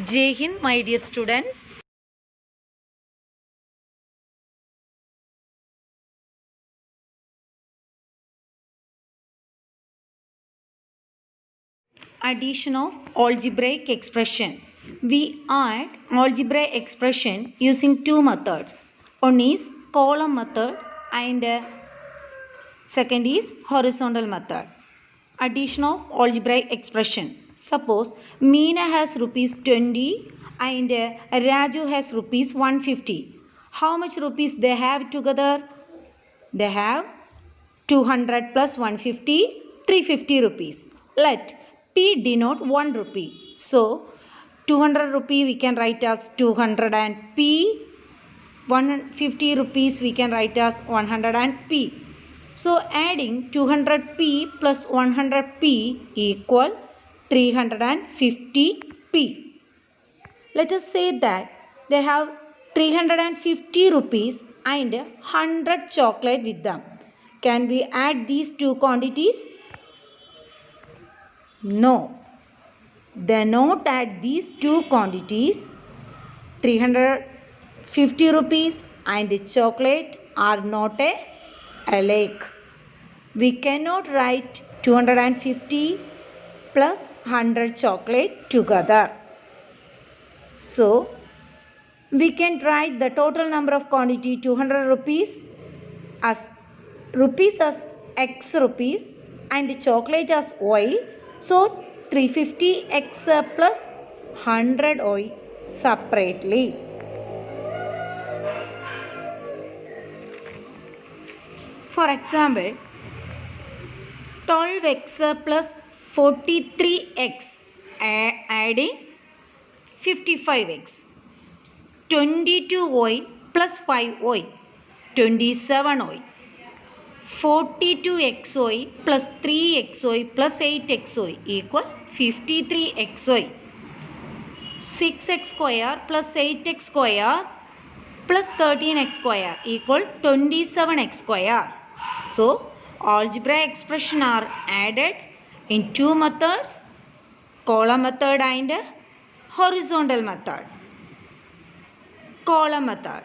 Jai Hind, my dear students. Addition of algebraic expression. We add algebraic expression using two methods. One is column method and second is horizontal method. Addition of algebraic expression. Suppose Meena has rupees 20 and Raju has rupees 150. How much rupees they have together? They have 200 plus 150, 350 rupees. Let P denote 1 rupee. So, 200 rupee we can write as 200 and P. 150 rupees we can write as 100 and P. So, adding 200P plus 100P equal 350P. Let us say that they have 350 rupees and 100 chocolate with them. Can we add these two quantities? No. They not add these two quantities. 350 rupees and chocolate are not alike. We cannot write 250 plus 100 chocolate together. So, we can write the total number of quantity 200 rupees as x rupees and chocolate as y. So 350x plus 100y separately. For example, 12x plus 43x adding 55x. 22y plus 5y 27y. 42xy plus 3xy plus 8xy equal 53xy. 6x square plus 8x square plus 13x square equal 27x square. So, algebraic expression are added in two methods, column method and horizontal method. Column method.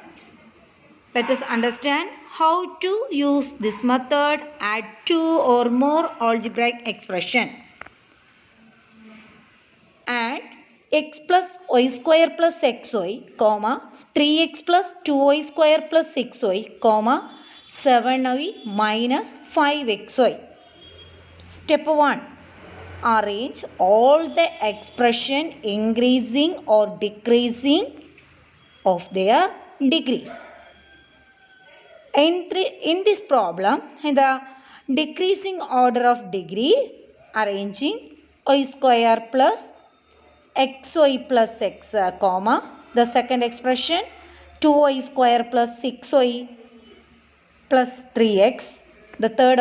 Let us understand how to use this method. Add two or more algebraic expression. Add x plus y square plus xy, comma 3x plus 2y square plus 6y, comma 7y minus 5xy. Step 1. Arrange all the expression increasing or decreasing of their degrees. In this problem, in the decreasing order of degree, arranging y square plus xy plus x, comma, the second expression 2y square plus 6y plus 3x, the third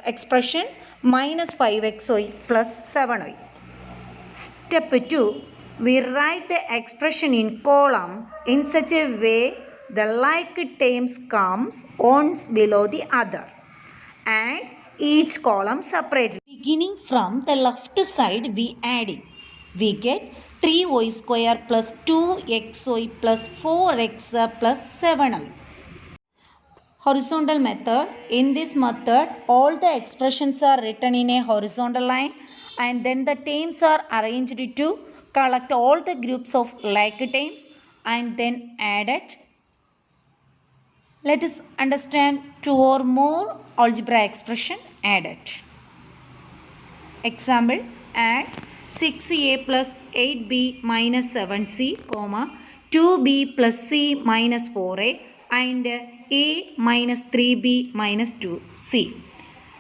expression minus 5xy plus 7y. Step 2. We write the expression in column in such a way the like terms comes one below the other and each column separately. Beginning from the left side we adding. We get 3y square plus 2xy plus 4x plus 7y. Horizontal method. In this method, all the expressions are written in a horizontal line and then the terms are arranged to collect all the groups of like terms and then added. Let us understand two or more algebra expression added. Example, add 6a plus 8b minus 7c, 2b plus c minus 4a and a minus 3b minus 2c.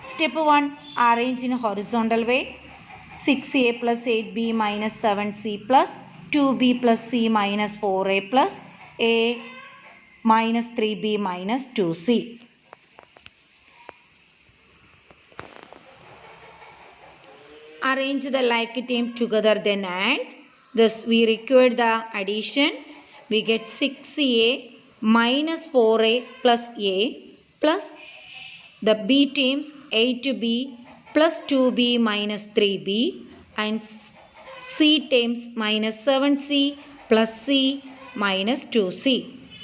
Step 1. Arrange in a horizontal way. 6a plus 8b minus 7c plus 2b plus c minus 4a plus a minus 3b minus 2c. Arrange the like term together then add. Thus we require the addition. We get 6a minus 4a plus a plus the b terms 8b plus 2b minus 3b and c times minus 7c plus c minus 2c.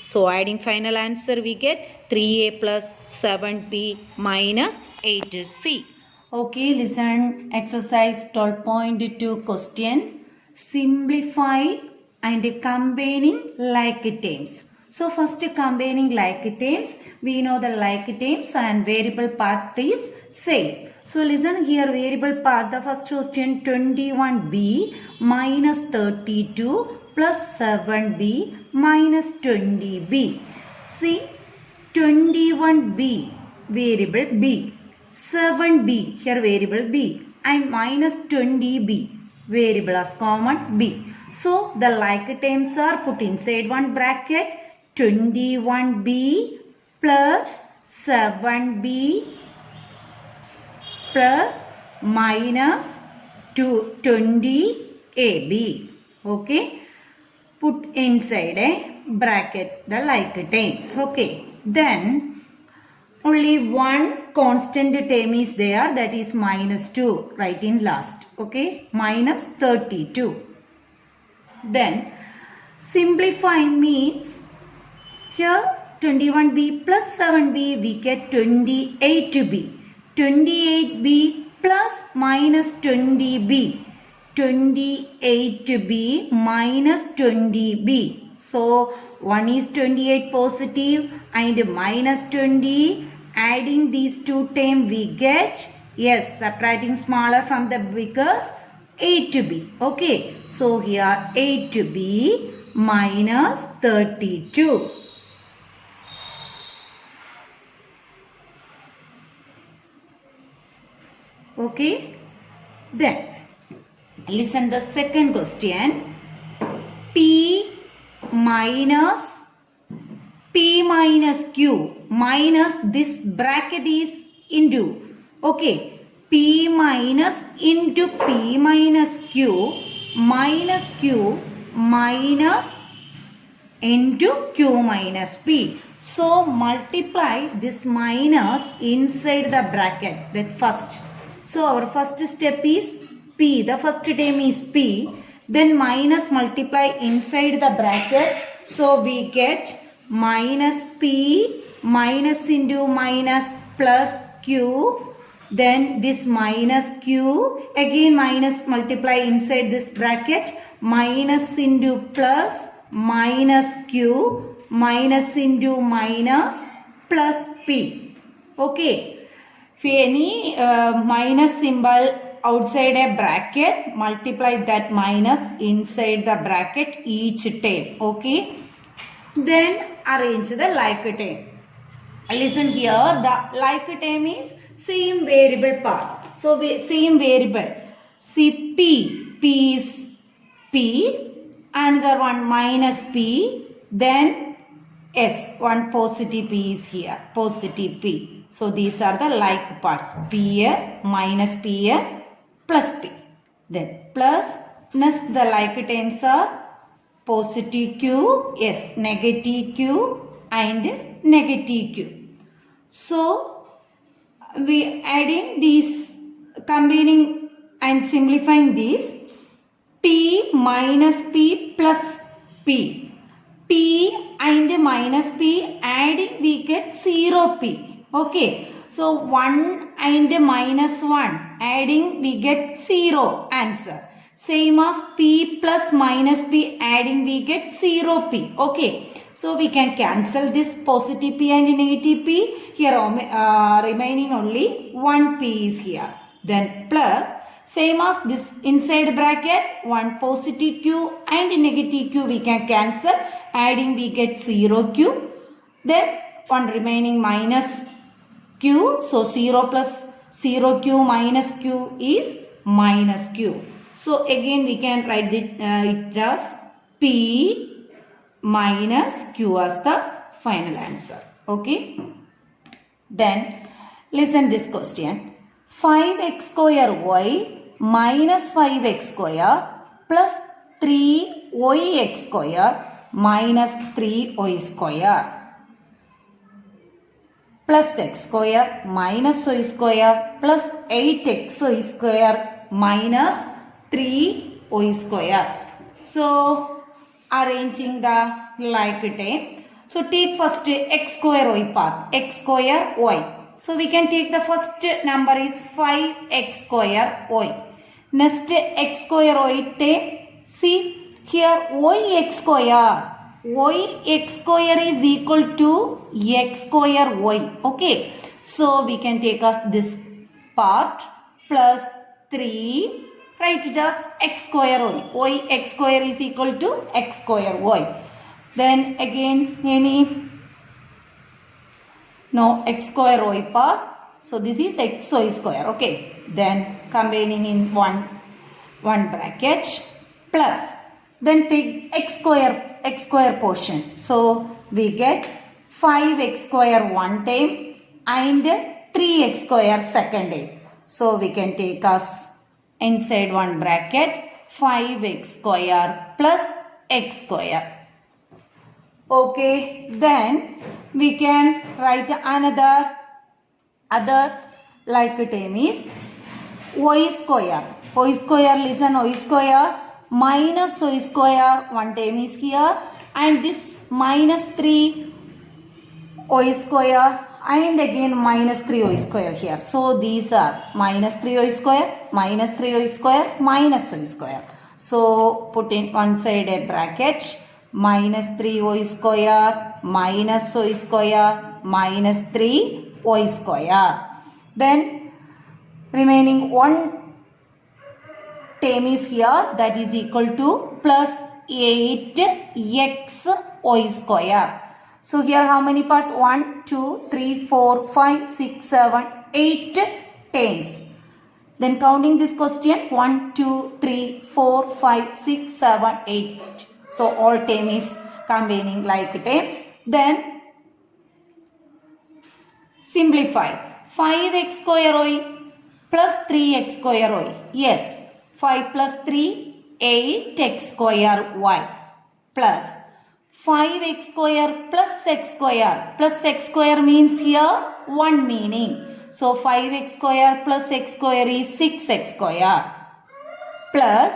So adding final answer we get 3a plus 7b minus 8c. Okay, listen exercise 12.2 questions. Simplify and combining like terms. So first combining like terms, we know the like terms and variable part is same. So listen here, variable part, the first question 21b minus 32 plus 7b minus 20b. See 21b variable b, 7b here variable b and minus 20b variable as common b. So the like terms are put inside one bracket, 21b plus 7b plus minus 20ab. Okay, put inside a bracket the like terms. Okay, then only one constant term is there, that is minus 2, right in last. Okay, minus 32. Then simplify means here 21b plus 7b we get 28b. 28b plus minus 20b. 28b minus 20b. So one is 28 positive and minus 20. Adding these two terms we get, yes, subtracting smaller from the biggest, 8b. Okay, so here 8b minus 32. Okay, then listen the second question. P minus Q minus this bracket is into. Okay, P minus into P minus Q minus Q minus into Q minus P. So multiply this minus inside the bracket, that first. So our first step is P, the first term is P, then minus multiply inside the bracket. So we get minus P minus into minus plus Q, then this minus Q, again minus multiply inside this bracket, minus into plus minus Q minus into minus plus P. Okay, if any minus symbol outside a bracket, multiply that minus inside the bracket each term. Okay, then arrange the like term. Listen here, the like term is same variable part. So same variable. See P is P, another one minus P, then S, one positive P is here, positive P. So these are the like parts, P minus P plus P. Then plus, next the like terms are positive Q, yes, negative Q and negative Q. So we adding these, combining and simplifying these, P minus P plus P. P and minus P adding we get 0P. Okay, so 1 and minus 1 adding we get 0 answer. Same as P plus minus P adding we get 0P. Okay, so we can cancel this positive P and negative P. Here remaining only 1 P is here. Then plus, same as this inside bracket, 1 positive Q and negative Q we can cancel. Adding we get 0Q. Then 1 remaining minus Q. So 0 plus 0Q minus Q is minus Q. So again we can write it as P minus Q as the final answer. Okay. Then listen this question. 5x square y minus 5x square plus 3yx square minus 3y square plus x square minus y square plus 8xy square minus 3 y square. So arranging the like term. So take first x square y part, x square y. So we can take the first number is 5x square y. Next x square y term. See here yx square. Yx square is equal to x square y. Okay. So we can take us this part plus 3. Write just x square y. Yx square is equal to x square y. Then again no x square y part. So this is xy square. Okay. Then combining in one bracket plus. Then take x square portion. So we get 5x square one time and 3x square second time. So we can take us inside one bracket 5x square plus x square. Okay, then we can write another like term is y square. Y square, listen, y square minus y square one term is here and this minus 3 y square and again minus 3y square here. So these are minus 3y square, minus 3y square, minus y square. So put in one side a bracket, minus 3y square, minus y square, minus 3y square. Then remaining one term is here, that is equal to plus 8x y square. So here how many parts? 1, 2, 3, 4, 5, 6, 7, 8 terms. Then counting this question 1, 2, 3, 4, 5, 6, 7, 8. So all term is combining like terms. Then simplify 5x square y plus 3x square y. Yes, 5 plus 3, 8x square y plus 5x square plus x square. Plus x square means here 1 meaning. So 5x square plus x square is 6x square. Plus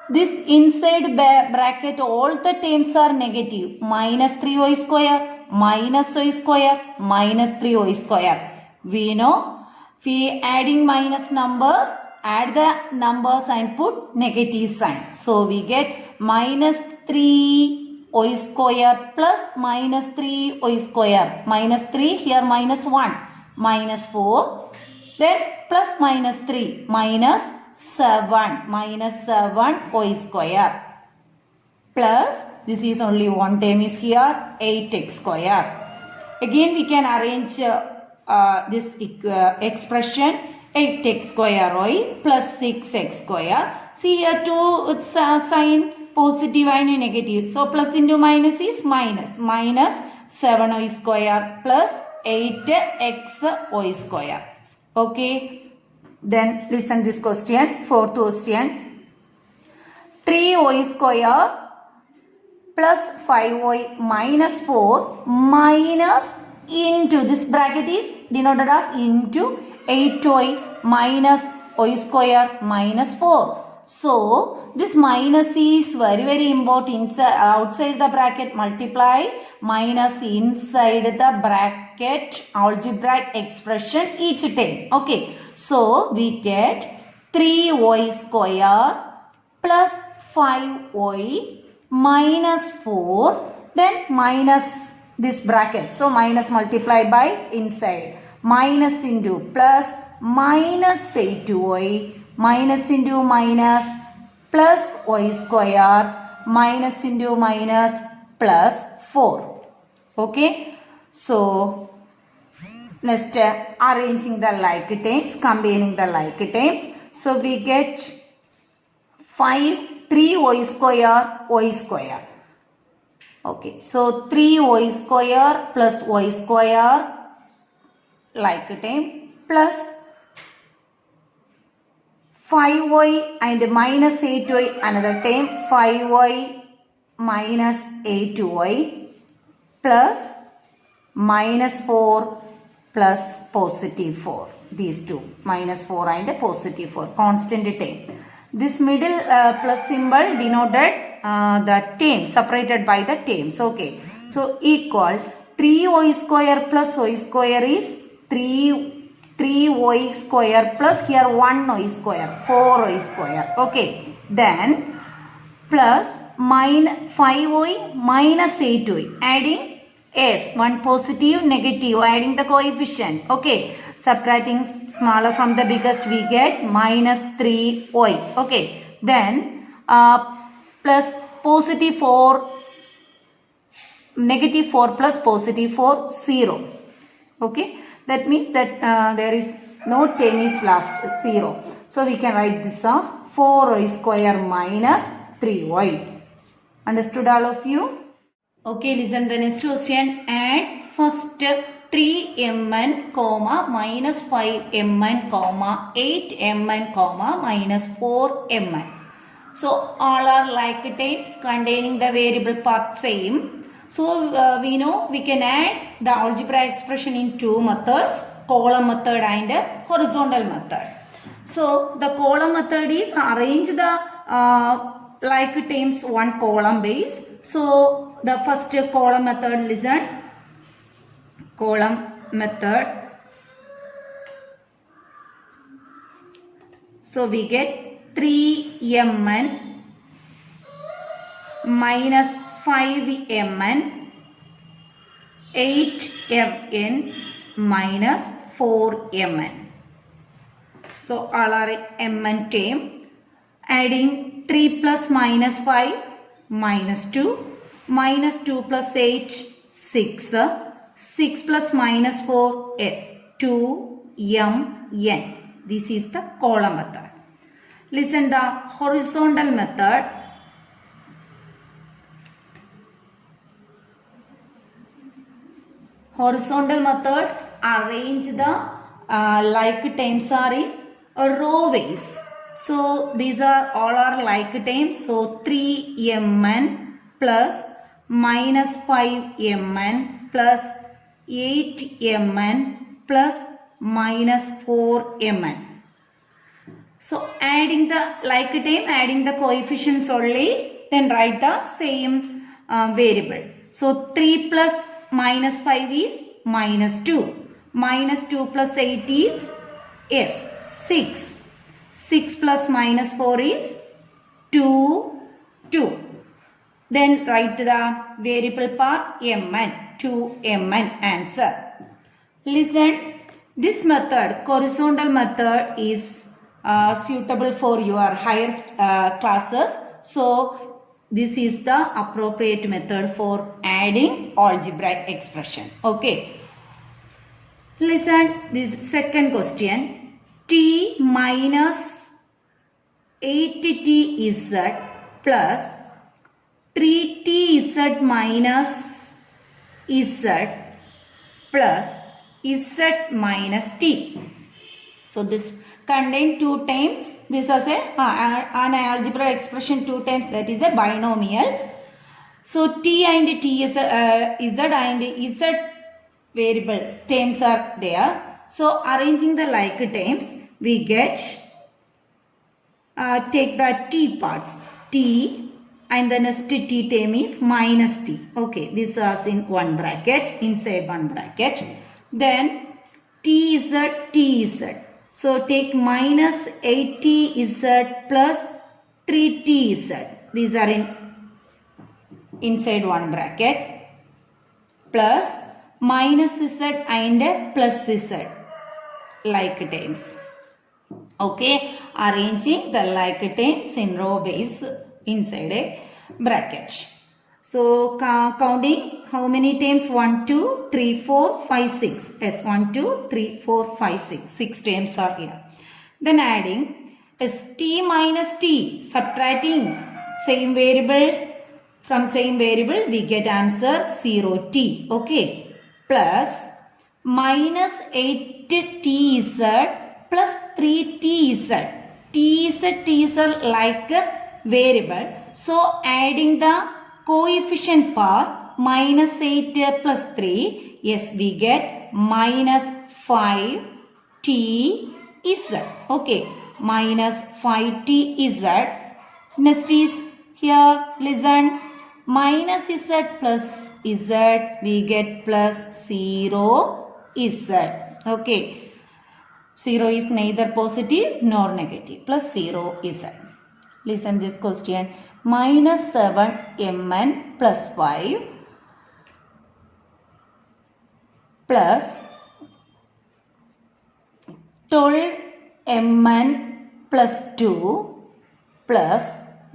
this inside bracket all the terms are negative. Minus 3y square, minus y square, minus 3y square. We know we adding minus numbers, add the numbers and put negative sign. So we get minus 3 y square plus minus 3 y square. Minus 3 here minus 1. Minus 4. Then plus minus 3. Minus 7. Minus 7 y square. Plus this is only one term is here 8x square. Again we can arrange this expression 8x square y plus 6x square. See here two sign positive and negative. So plus into minus is minus. Minus 7y square plus 8xy square. Okay. Then listen this question. Fourth question. 3y square plus 5y minus 4 minus into this bracket is denoted as into 8y minus y square minus 4. So this minus is very important. Outside the bracket multiply, minus inside the bracket algebraic expression each time. Okay. So we get 3y square plus 5y minus 4, then minus this bracket. So minus multiply by inside. Minus into plus minus 8y minus into minus plus y square minus into minus plus 4. Okay. So next arranging the like terms, combining the like terms. So we get 3y square y square. Okay. So 3y square plus y square like term plus 5y and minus 8y another term 5y minus 8y plus minus 4 plus positive 4. These two minus 4 and positive 4 constant term. This middle plus symbol denoted the terms, separated by the terms. Okay. So equal 3y square plus y square is 3y square plus here 1y square, 4y square. Okay. Then plus 5y minus 8y, adding s, one positive, negative, adding the coefficient. Okay. Subtracting smaller from the biggest, we get minus 3y. Okay. Then plus positive 4, negative 4 plus positive 4, 0. Okay. That means that there is no term is last, 0. So we can write this as 4y square minus 3y. Understood all of you? Okay, listen the next question. Add first 3mn comma minus 5mn comma 8mn comma minus 4mn. So all are like types containing the variable part same. So we know we can add the algebra expression in two methods, column method and horizontal method. So the column method is arrange the like terms one column base. So the first column method, listen, column method. So we get 3mn minus 5mn 8mn minus 4mn. So all are mn term. Adding 3 plus minus 5 minus 2, minus 2 plus 8 6, 6 plus minus 4 s, 2mn. This is the column method. Listen the horizontal method. Horizontal method arrange the like terms are in row ways. So these are all are like terms. So 3mn plus minus 5mn plus 8mn plus minus 4mn. So adding the like term, adding the coefficients only, then write the same variable. So 3 plus minus 5 is minus 2. Minus 2 plus 8 is yes, 6. 6 plus minus 4 is 2. Then write the variable part mn, 2mn answer. Listen, this method, horizontal method is suitable for your higher classes. So this is the appropriate method for adding algebraic expression. Okay. Listen, this second question. T minus 8tz plus 3tz minus z plus z minus t. So this contain two times. This is an algebra expression two times, that is a binomial. So t and t is z and z variables terms are there. So arranging the like terms, we get take the t parts, t and the next t term is minus t. Okay, this is in one bracket, inside one bracket. Then tz. So take minus 8tz plus 3tz. These are in inside one bracket, plus minus z and plus z like terms. Okay, arranging the like terms in row base inside a bracket. So counting how many terms? 1, 2, 3, 4, 5, 6. Yes, 1, 2, 3, 4, 5, 6. 6 terms are here. Then adding is t minus t. Subtracting same variable from same variable, we get answer 0t. Okay. Plus minus 8tz plus 3tz. Tz like variable. So adding the coefficient part minus 8 plus 3. Yes, we get minus 5tz. Okay. minus 5tz. Next is here, listen, minus z plus z, we get plus 0z. Okay, 0 is neither positive nor negative, plus 0z. Listen this question, minus 7mn plus 5 plus 12mn plus 2 plus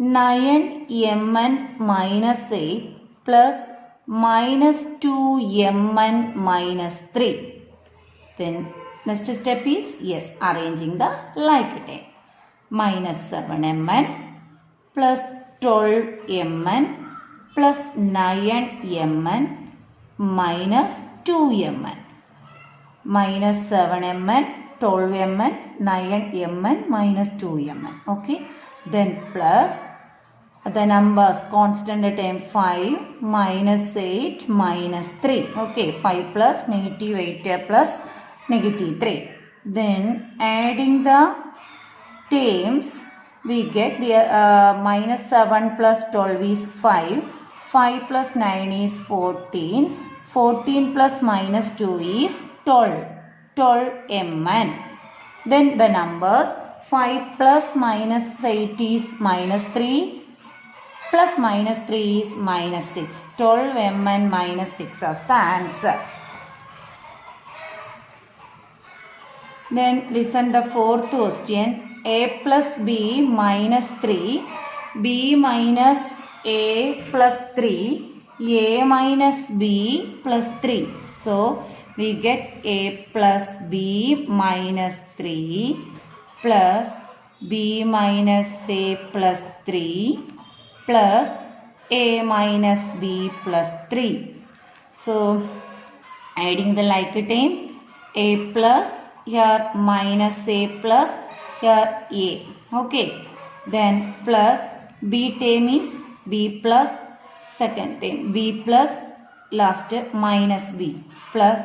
9mn minus 8 plus minus 2mn minus 3. Then next step is, yes, arranging the like term. Minus 7mn plus 12mn plus 9mn minus 2mn. Minus 7mn, 12mn, 9mn minus 2mn. Okay. Then plus the numbers constant term 5 minus 8 minus 3. Okay. 5 plus negative 8 plus negative 3. Then adding the terms, we get the minus 7 plus 12 is 5. 5 plus 9 is 14. 14 plus minus 2 is 12. 12mn. Then the numbers 5 plus minus 8 is minus 3 plus minus 3 is minus 6. 12mn minus 6 as the answer. Then listen the fourth question. A plus b minus 3, b minus a plus 3, a minus b plus 3. So we get a plus b minus 3 plus b minus a plus 3 plus a minus b plus 3. So adding the like term, a plus, here minus a plus, here a. Okay. Then plus b term is b plus, second term b plus, last minus b plus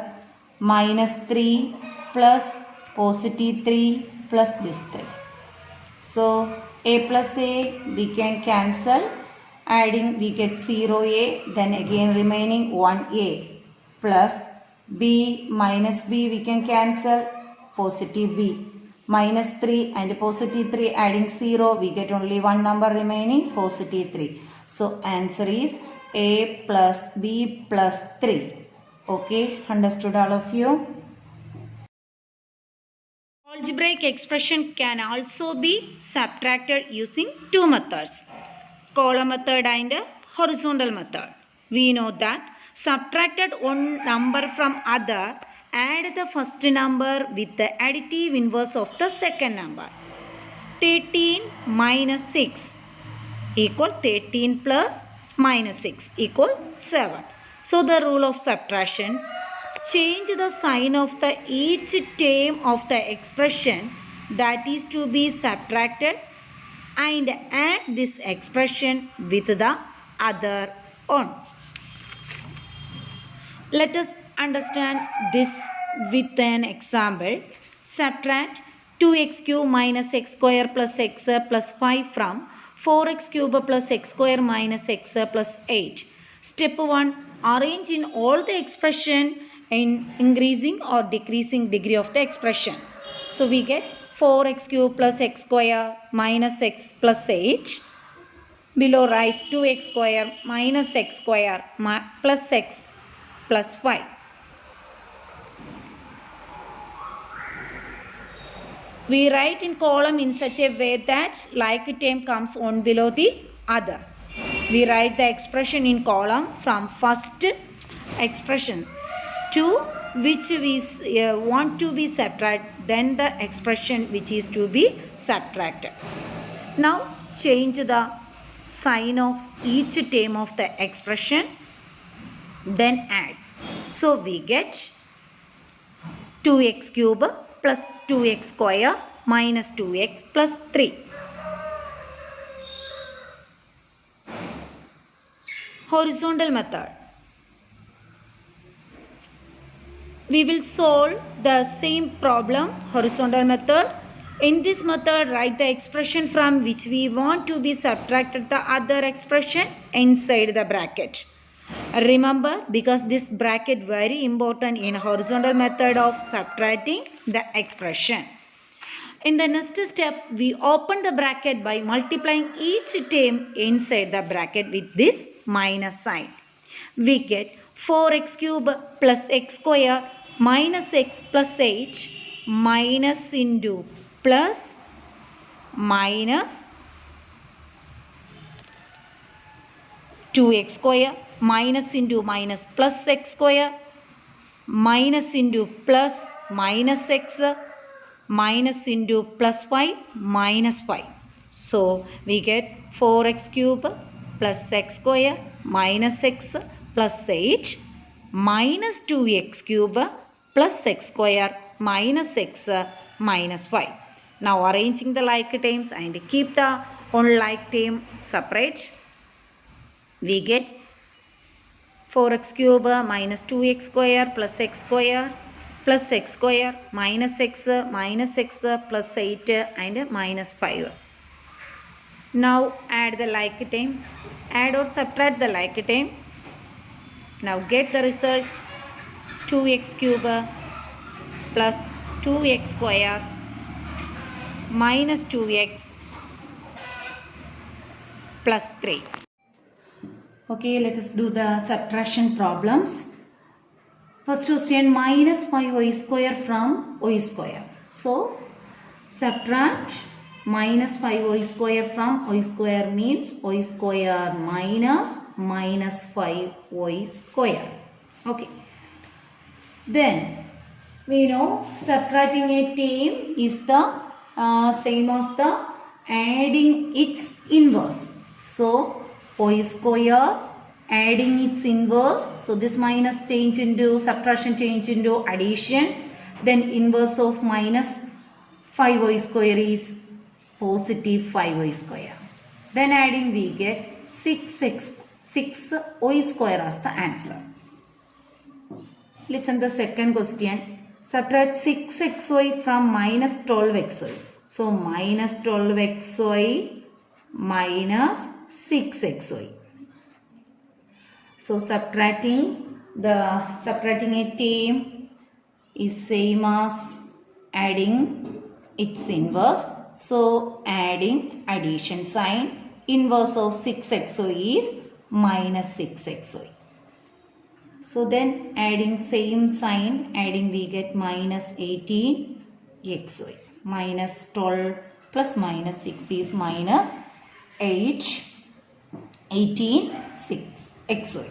minus 3 plus positive 3 plus this 3. So a plus a we can cancel, adding we get 0a, then again remaining 1a plus b minus b we can cancel, positive b minus 3 and positive 3 adding 0, we get only one number remaining, positive 3. So answer is a plus b plus 3. Okay, understood all of you? Algebraic expression can also be subtracted using two methods, column method and horizontal method. We know that subtracted one number from other, add the first number with the additive inverse of the second number. 13 minus 6 equal 13 plus minus 6 equal 7. So the rule of subtraction, change the sign of the each term of the expression that is to be subtracted and add this expression with the other one. Let us understand this with an example. Subtract 2x cube minus x square plus x plus 5 from 4x cube plus x square minus x plus 8. Step 1. Arrange in all the expression in increasing or decreasing degree of the expression. So we get 4x cube plus x square minus x plus 8. Below write 2x square minus x square plus x plus 5. We write in column in such a way that like term comes one below the other. We write the expression in column from first expression to which we want to be subtracted, then the expression which is to be subtracted. Now change the sign of each term of the expression, then add. So we get 2x cube plus 2x square minus 2x plus 3. Horizontal method. We will solve the same problem, horizontal method. In this method, write the expression from which we want to be subtracted the other expression inside the bracket. Remember, because this bracket very important in horizontal method of subtracting the expression. In the next step, we open the bracket by multiplying each term inside the bracket with this minus sign. We get 4x cube plus x square minus x plus h minus into plus minus 2x square minus into minus plus x square minus into plus minus x minus into plus 5 minus 5. So we get 4x cube plus x square minus x plus h minus 2x cube plus x square minus x minus 5. Now arranging the like terms and keep the unlike term separate. We get 4x cube minus 2x square plus x square minus x plus 8 and minus 5. Now add the like term. Add or subtract the like term. Now get the result 2x cube plus 2x square minus 2x plus 3. Okay, let us do the subtraction problems. First question, minus 5y square from y square. So, subtract minus 5y square from y square means y square minus 5y square. Okay. Then, we know subtracting a term is the same as the adding its inverse. So, y square adding its inverse. So, this minus change into subtraction change into addition. Then inverse of minus 5y square is positive 5y square. Then adding we get 6y square as the answer. Listen the second question. Subtract 6xy from minus 12xy. So, minus 12xy minus 6xy. So, subtracting a term is same as adding its inverse. So, adding addition sign. Inverse of 6xy is minus 6xy. So, then adding same sign, adding we get minus 18xy. Minus 12 plus minus 6 is minus 18 6xy.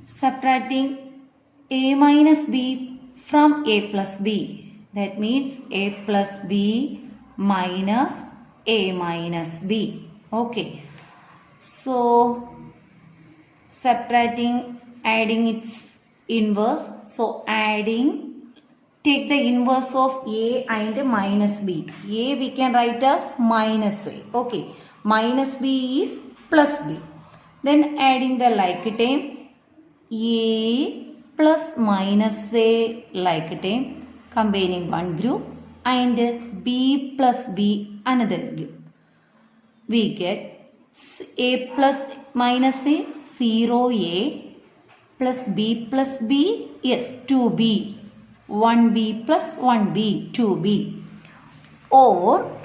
Subtracting a minus b from a plus b. That means a plus b minus a minus b. Okay. So, subtracting, adding its inverse. So, adding, take the inverse of a and minus b. A we can write as minus a. Okay. Minus b is plus b. Then adding the like term, a plus minus a like term, combining one group, and b plus b another group. We get a plus minus a 0a plus b plus b, yes, 2b, 1b plus 1b, 2b. Or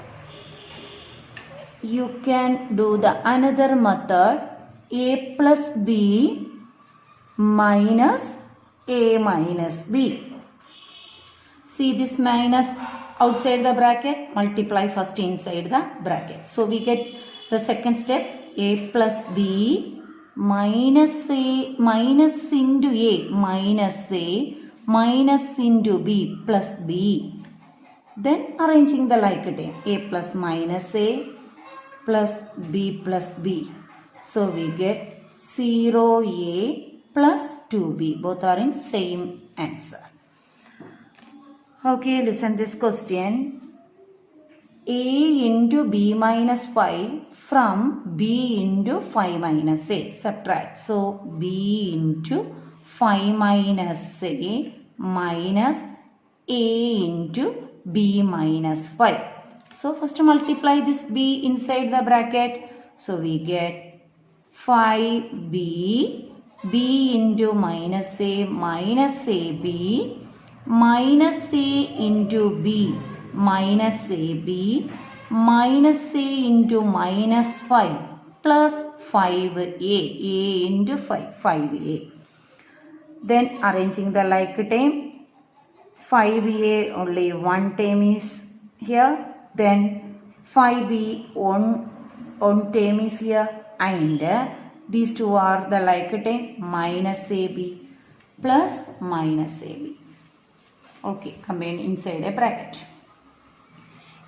you can do the another method, a plus b minus a minus b. See this minus outside the bracket, multiply first inside the bracket. So we get the second step, a plus b minus a minus into a minus into b plus b. Then arranging the like term, a plus minus a plus b plus b. So we get 0a plus 2b. Both are in same answer. Okay, listen this question. A into b minus 5 from b into 5 minus a. Subtract. So, b into 5 minus a minus a into b minus 5. So first multiply this b inside the bracket. So we get 5b, b into minus a minus ab, minus a into b minus ab, minus a into minus 5 plus 5a, a into 5, 5a. Then arranging the like term, 5a only one term is here, then 5b one term is here, and these two are the like term, minus ab plus minus ab. Okay, combine inside a bracket.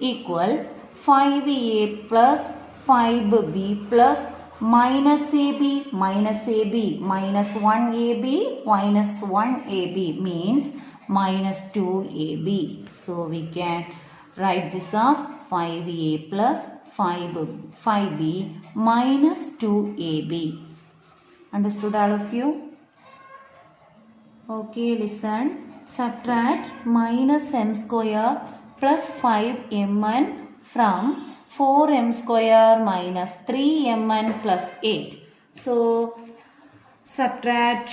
Equal 5a plus 5b plus minus ab minus 1ab minus 1ab means minus 2ab. So we can write this as 5a plus 5b minus 2ab. Understood all of you? Okay, listen. Subtract minus m square plus 5mn from 4m square minus 3mn plus 8. So subtract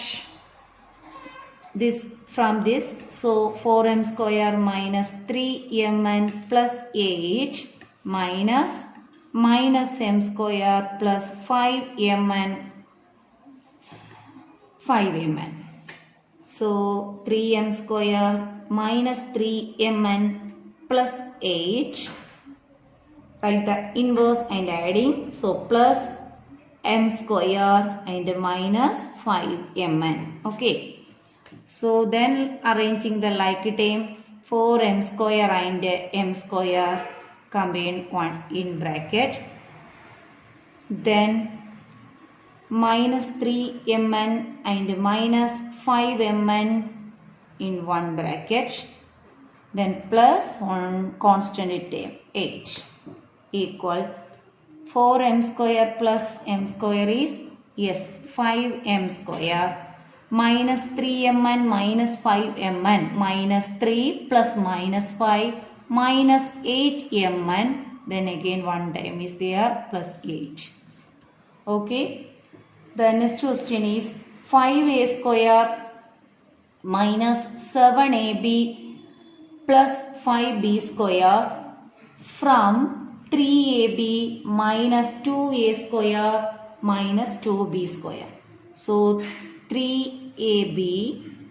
this from this. So 4m square minus 3mn plus 8 minus m square plus 5mn. So 3m square minus 3mn plus 8. Write the inverse and adding. So plus m square and minus 5mn. Okay. So then arranging the like term, 4m square and m square combine one in bracket. Then minus 3mn and minus 5mn in one bracket. Then plus one constant term h equal 4m square plus m square is 5m square minus 3mn minus 5mn minus 3 plus minus 5 minus 8mn, then again one time is there plus 8. Okay. The next question is 5a square minus 7ab plus 5b square from 3ab minus 2a square minus 2b square. So 3ab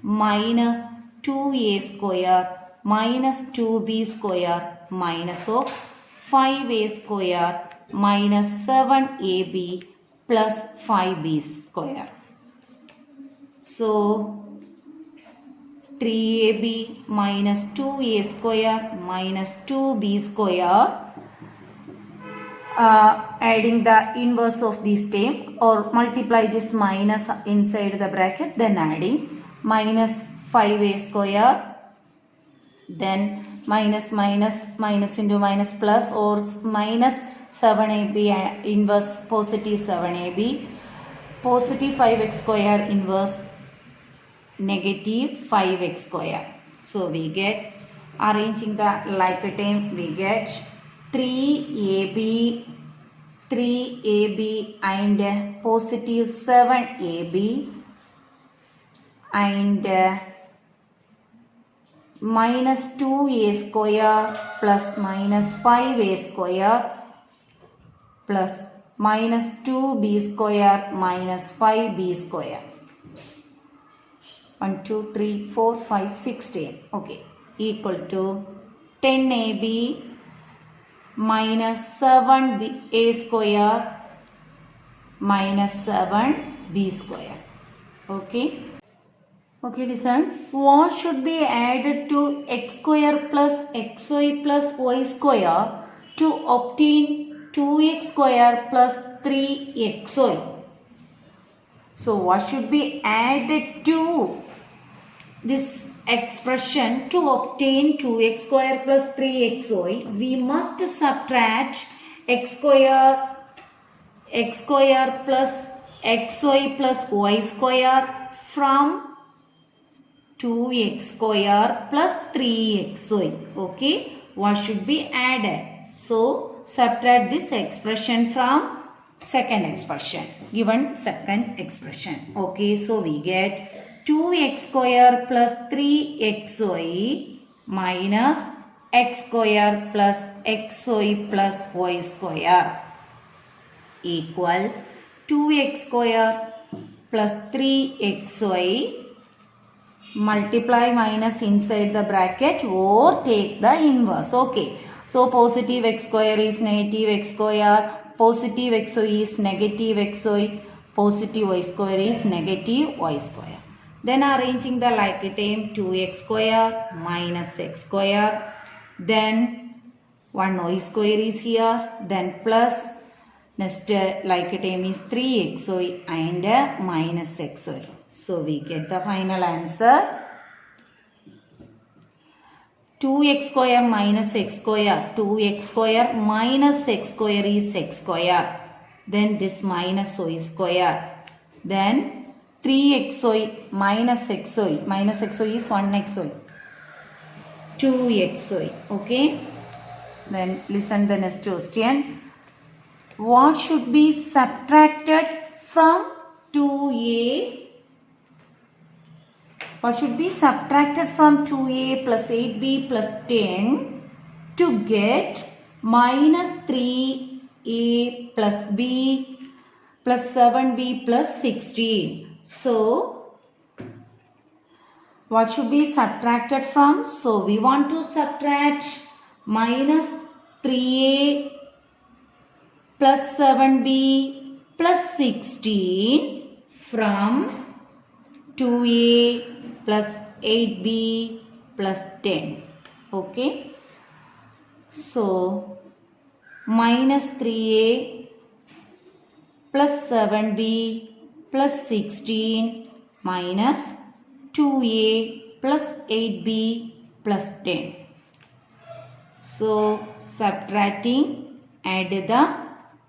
minus 2a square minus 2b square minus of 5a square minus 7ab plus 5b square. So 3ab minus 2a square minus 2b square, adding the inverse of this term or multiply this minus inside the bracket, then adding minus 5a square, then minus into minus plus or minus 7ab inverse positive 7ab, positive 5x square inverse negative 5x square. So we get, arranging the like term, we get 3ab and positive 7ab and minus 2a square plus minus 5a square plus minus 2b square minus 5b square. 1, 2, 3, 4, 5, 16. Okay. Equal to 10ab minus 7a square minus 7b square. Okay. Okay, listen. What should be added to x square plus xy plus y square to obtain 2x square plus 3xy? So what should be added to this expression to obtain 2x square plus 3xy? We must subtract x square plus xy plus y square from 2x square plus 3xy. Okay, what should be added? So subtract this expression from second expression, given second expression. Okay, so we get 2x square plus 3xy minus x square plus xy plus y square equal 2x square plus 3xy multiply minus inside the bracket or take the inverse. Okay, so positive x square is negative x square, positive xy is negative xy, positive y square is negative y square. Then arranging the like term, 2x square minus x square, then 1y square is here, then plus next like term is 3xy and minus xy. So we get the final answer 2x square minus x square. 2x square minus x square is x square. Then this minus y square. Then 3xy minus xy. Minus xy is 1xy. 2xy. Okay. Then listen the next question. What should be subtracted from 2a? What should be subtracted from 2a plus 8b plus 10 to get minus 3a plus b plus 7b plus 16? So, what should be subtracted from? So, we want to subtract minus 3a plus 7b plus 16 from 2a plus 8b plus 10. Okay. So, minus 3a plus 7b plus 16 minus 2a plus 8b plus 10. So, subtracting, add the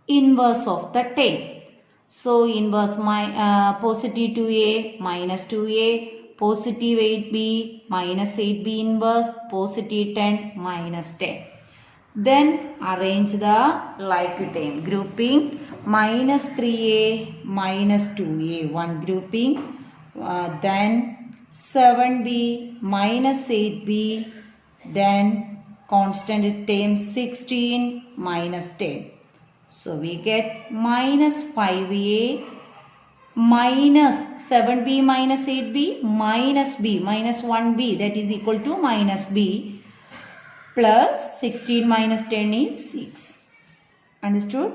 inverse of the 10. So, inverse positive 2a minus 2a, positive 8b minus 8b inverse, positive 10 minus 10. Then arrange the like term, grouping minus 3a minus 2a, one grouping, then 7b minus 8b, then constant term 16 minus 10. So we get minus 5a minus 7b minus 8b minus b minus 1b, that is equal to minus b, plus 16 minus 10 is 6. Understood?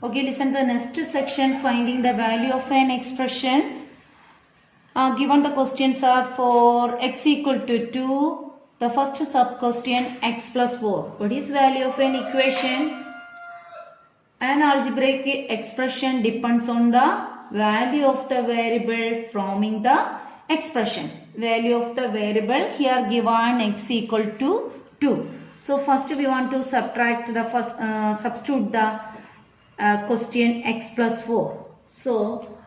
Okay, listen to the next section, finding the value of an expression. Given the questions are for x equal to 2. The first sub question, x plus 4. What is value of an equation? An algebraic expression depends on the value of the variable forming the expression. Value of the variable here given x equal to 2. So first we want to subtract the first, substitute the question x plus 4. So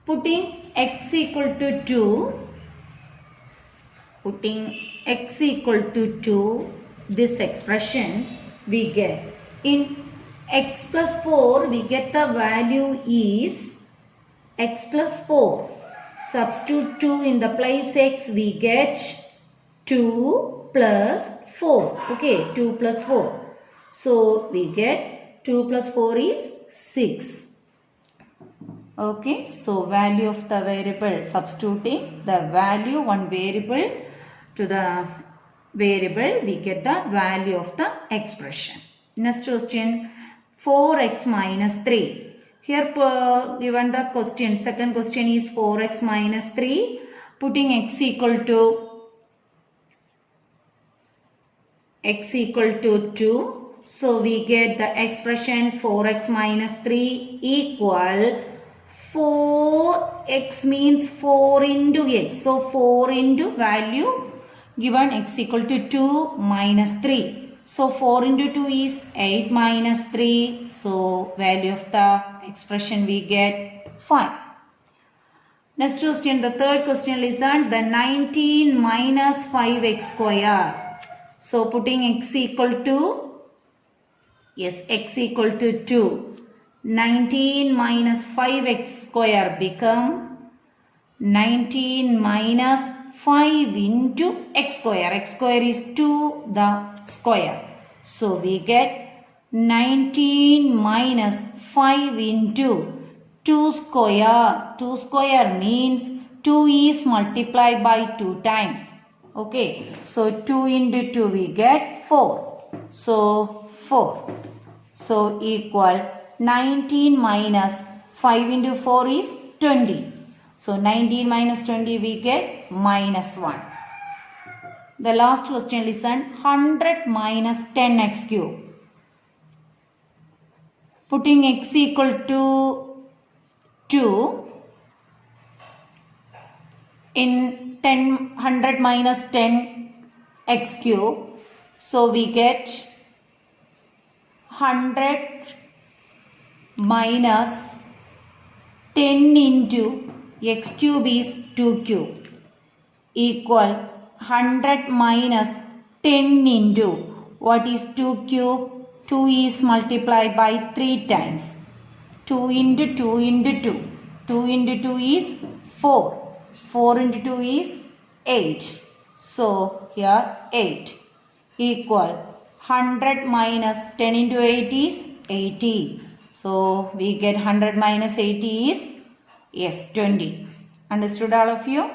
putting x equal to 2, this expression we get. In x plus 4 we get the value is x plus 4. Substitute 2 in the place x, we get 2 plus 4. Okay, 2 plus 4. So we get 2 plus 4 is 6. Okay, so value of the variable, substituting the value one variable to the variable, we get the value of the expression. Next question, 4x minus 3. Here given the question, second question is 4x minus 3. Putting x equal to 2. So we get the expression 4x minus 3 equal 4x means 4 into x. So 4 into value given x equal to 2 minus 3. So 4 into 2 is 8 minus 3. So value of the expression we get 5. Next question, the third question, listen. The 19 minus 5x square. So putting x equal to, yes, x equal to 2. 19 minus 5x square become 19 minus 5 into x square. X square is 2 the square. So we get 19 minus 5 into 2 square. 2 square means 2 is multiplied by 2 times. Okay. So 2 into 2 we get 4. So 4. So equal 19 minus 5 into 4 is 20. So 19 minus 20 we get minus 1. The last question, listen. 100 minus 10x cube. Putting x equal to 2 in 100 minus 10 x cube. So we get 100 minus 10 into x cube is 2 cube equal 100 minus 10 into what is 2 cube? 2 is multiplied by 3 times. 2 into 2 into 2. 2 into 2 is 4. 4 into 2 is 8. So here 8 equal 100 minus 10 into 8 is 80. So we get 100 minus 80 is, yes, 20. Understood all of you?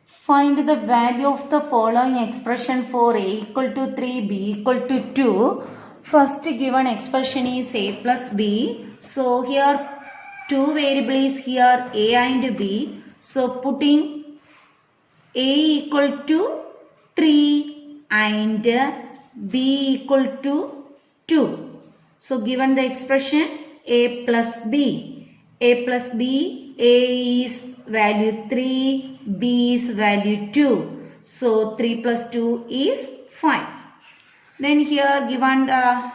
Find the value of the following expression for a equal to 3, b equal to 2. First given expression is a plus b. So here two variables here a and b. So putting a equal to 3 and b equal to 2. So given the expression a plus b. A plus b, a is value 3, b is value 2. So 3 plus 2 is 5. Then here given the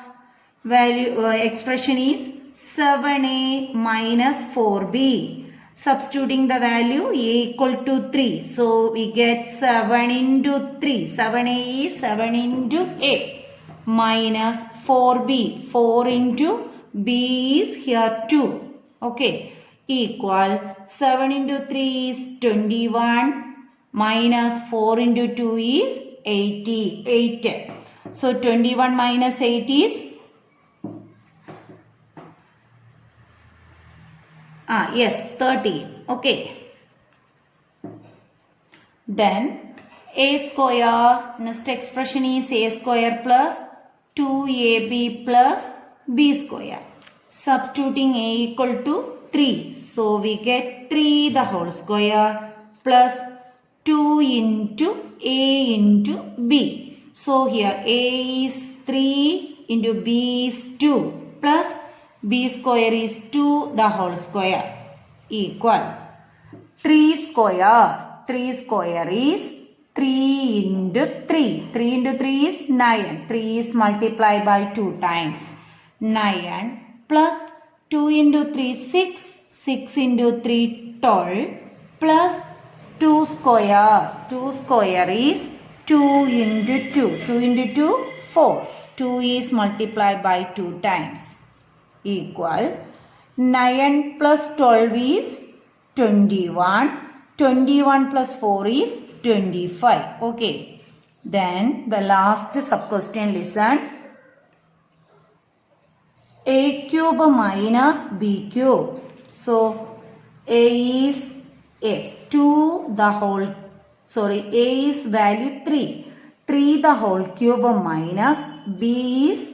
value expression is 7a minus 4b. Substituting the value a equal to 3. So we get 7 into 3. 7a is 7 into a minus 4b. 4 into b is here 2. Okay. Equal 7 into 3 is 21 minus 4 into 2 is 88. So 21 minus 8 is, yes, 30. Okay. Then a square, next expression is a square plus 2ab plus b square. Substituting a equal to 3. So we get 3 the whole square plus 2 into a into b. So here a is 3 into b is 2 plus b square is 2 the whole square equal 3 square. 3 square is 3 into 3. 3 into 3 is 9. 3 is multiplied by 2 times. 9 plus 2 into 3 6. 6 into 3 12 plus 2 square. 2 square is 2 into 2. 2 into 2 4. 2 is multiplied by 2 times equal 9 plus 12 is 21. 21 plus 4 is 25. Okay. Then the last sub question, listen. A cube minus b cube. So a is, yes, 2 the whole, sorry, a is value 3. 3 the whole cube minus b is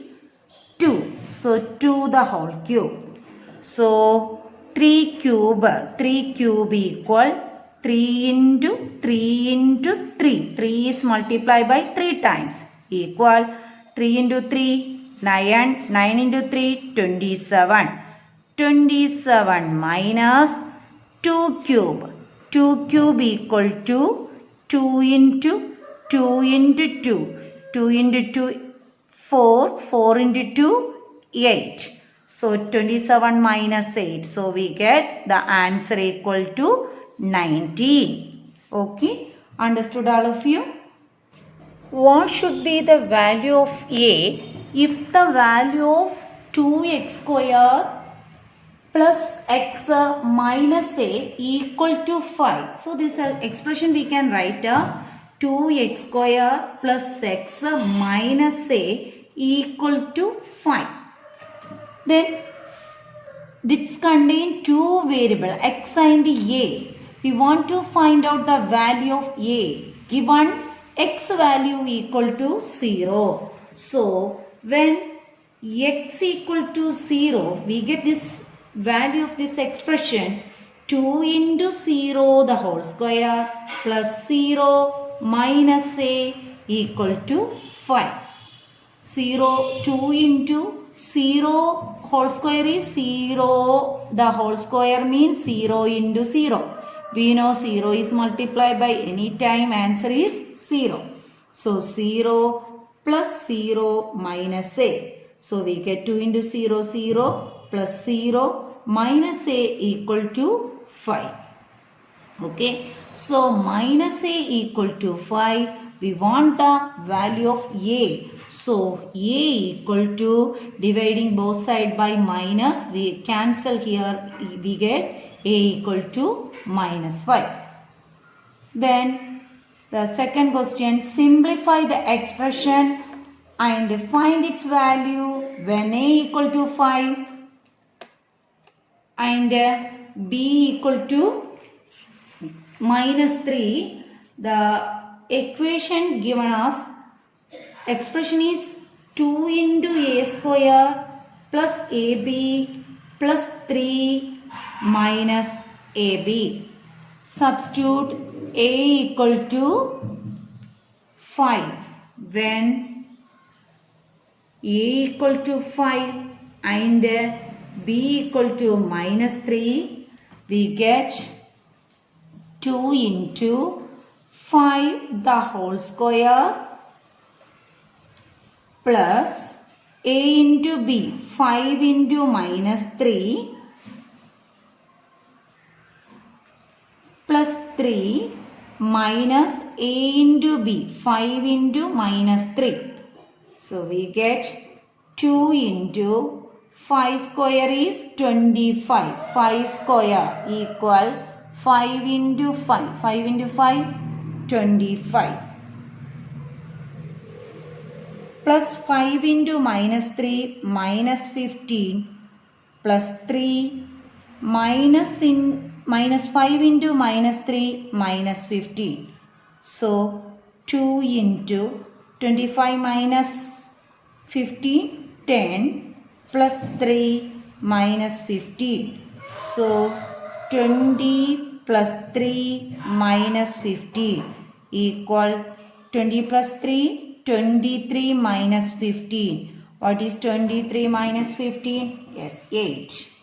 2. So 2 the whole cube. So 3 cube equal 3 into 3 into 3. 3 is multiplied by 3 times equal 3 into 3 9. 9 into 3 27. 27 minus 2 cube. 2 cube equal to 2 into 2 into 2. 2 into 2 4. 4 into 2, 8. So 27 minus 8. So we get the answer equal to 19. Okay. Understood all of you? What should be the value of A if the value of 2x square plus x minus a equal to 5. So this expression we can write as 2x square plus x minus a equal to 5. Then this contains two variables x and a. We want to find out the value of a given x value equal to 0. So when x equal to 0, we get this value of this expression 2 into 0 the whole square plus 0 minus a equal to 5. 2 into 0 whole square is 0. The whole square means 0 into 0. We know 0 is multiplied by any time. Answer is 0. So 0 plus 0 minus a. So we get 2 into 0, 0 plus 0 minus a equal to 5. Okay. So minus a equal to 5. We want the value of a. So a equal to, dividing both sides by minus, we cancel here, we get a equal to minus 5. Then the second question, simplify the expression and find its value when a equal to 5 and b equal to minus 3. The equation given us, expression is 2 into a square plus ab plus 3 minus ab. Substitute a equal to 5. When a equal to 5 and b equal to minus 3, we get 2 into 5 the whole square plus a into b, 5 into minus 3 plus 3 minus a into b, 5 into minus 3. So we get 2 into 5 square is 25. 5 square equal 5 into 5. 5 into 5, 25. Plus 5 into minus 3, minus 15. Plus 3 minus 5 into minus 3, minus 15. So 2 into 25 minus 15, 10 plus 3 minus 15. So 20 plus 3 minus 15 equal 20 plus 3, 23 minus 15. What is 23 minus 15? Yes, 8.